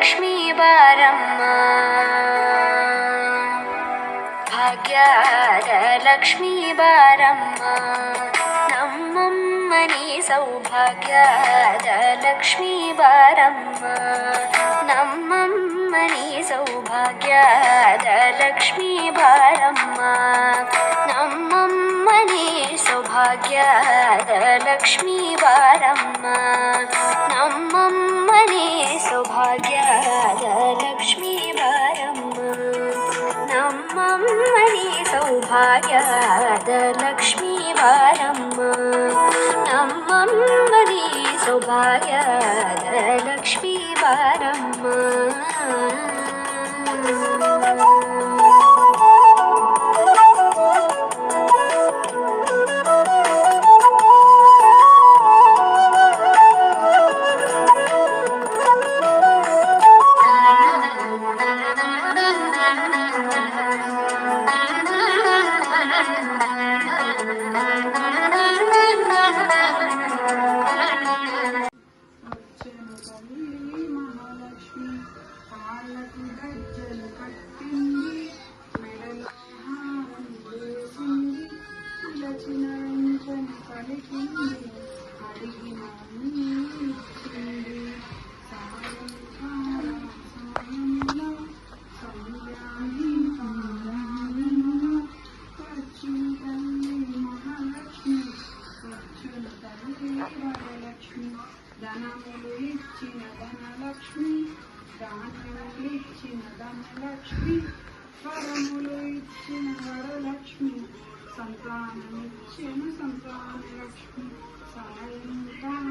లక్ష్మీ బారమ్మ భాగ్యాద లక్ష్మీ బారమ్మ నమ్మమ్మని సౌభాగ్యాద లక్ష్మీ బారమ్మ నమ్మమ్మని సౌభాగ్యాద లక్ష్మీ బారమ్మ నమ్మమ్మని సౌభాగ్యాద లక్ష్మీ బారమ్మ నమ్మమ్మని సౌభాగ్యాద లక్ష్మీ బారమ్మ నమ్మమ్మని సౌభాగ్యాద లక్ష్మీ బారమ్మ నమ్మమ్మని సౌభాగ్యాద లక్ష్మీ బారమ్మ ధనములు ఇచ్చిన ధనలక్ష్మి ధాన్యములు ఇచ్చిన ధనలక్ష్మి వరములు ఇచ్చిన వరలక్ష్మి సంతానమిచ్చిన సంతానలక్ష్మి సాయంకాల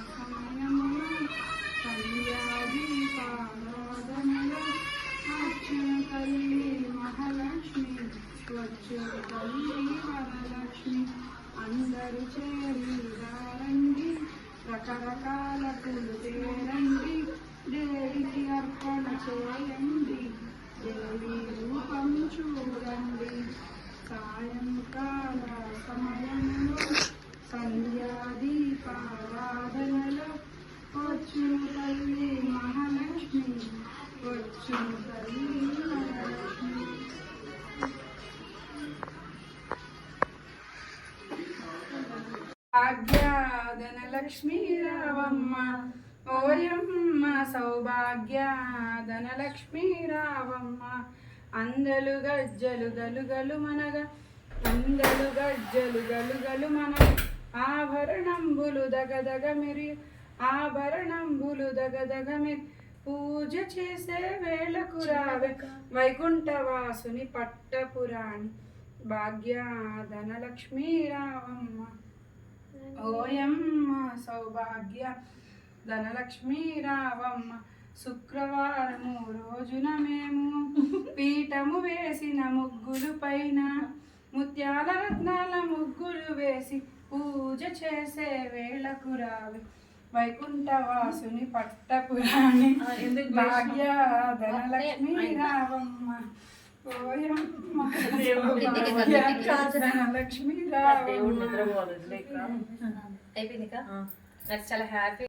సమయమున సంధ్యాదీపారాధనలో వచ్చిన తల్లి మహాలక్ష్మి వచ్చిన తల్లి వరలక్ష్మి అందరు చేరి రండి రకరకాల పూలు తేరండి దేవికి అర్పణ చేయండి దేవి రూపం చూడండి సాయంకాల సమయంలో సంధ్యాదీపారాధనలో వచ్చిన తల్లి మహాలక్ష్మి వచ్చిన తల్లి మహాలక్ష్మి భాగ్యధనలక్ష్మీ రావమ్మ ఓయమ్మ సౌభాగ్య ధనలక్ష్మీ రావమ్మ అందలు గజ్జలు గలుగలు మనగా అందలు గజ్జలు గలుగలు మనగా ఆభరణంబులు దగదగ మెరి ఆభరణంబులు దగదగ మెరి పూజ చేసే వేళకు రావే వైకుంఠవాసుని పట్టపురాణి భాగ్య ధనలక్ష్మీ రావమ్మ ఓయమ్మ సౌభాగ్య ధనలక్ష్మీ రావమ్మ శుక్రవారము రోజున మేము పీఠము వేసిన ముగ్గులు పైన ముత్యాల రత్నాల ముగ్గులు వేసి పూజ చేసే వేళకు రావి వైకుంఠవాసుని పట్టపురాణి భాగ్య ధనలక్ష్మీ రావమ్మ ఓయమ్మ ధనలక్ష్మీ రావమ్మ అయిపోయింది చాలా హ్యాపీ